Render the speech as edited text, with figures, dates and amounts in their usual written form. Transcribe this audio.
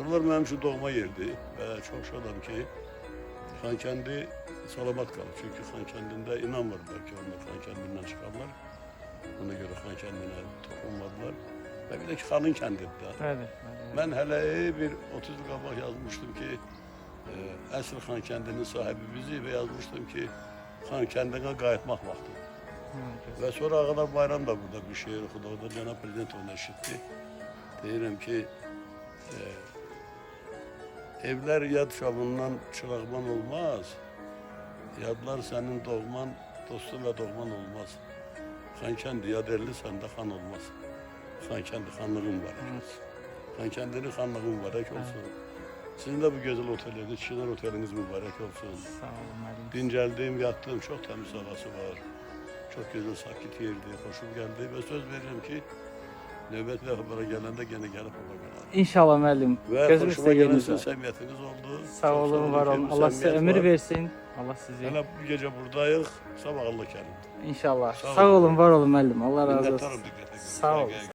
Buralar mənim üçün doğma yerdir və çox şadam ki, Xankəndi salamat qalıb. Çünki Xankəndində inanmırdılar ki, onlar Xankəndindən çıxarlar. Ona görə Xankəndinə toxunmadılar. Və bir də ki, Xanın kəndidir. Bəli. Mən hələ bir 30 il qabaq yazmışdım ki, əsl Xankəndinin sahibi bizi və yazmışdım ki, Xankəndinə qayıtmaq vaxtıdır. Və sonra Ağalar Bayram da burada bir şeir oxudu. O da Cənab Prezident onu eşitdi. Deyirəm ki, evlər yad şabından çırağman olmaz, yadlar sənin doğman, dostun və doğman olmaz. Xankəndi yad elli səndə xan olmaz. Xankəndi xanlığın var. Xankəndinin xanlığın mübarək olsun. Sizin də bu gözəl oteliniz, Çinar oteliniz mübarək olsun. Sağ olun müəllim. Dincəldim, yattım, çox təmiz havası var. Çox gözəl, sakit yerdir, xoşum gəldi və söz verirəm ki, növbət və xəbərə gələndə yenə gəlib ona qalarım. İnşallah müəllim. Və Gözümüz xoşuma gələn sevginiz sizin var. səmiyyətiniz oldu. Sağ olun, var olun. Allah sizə ömür versin. Allah sizi. Hələ bu gecə buradayıq, sabah Allah gəlir. İnşallah. Sağ Sağ olun. olun, var olun müəllim. Allah razı olsun. Minnətdarım diqqətə görə. Sağ olun.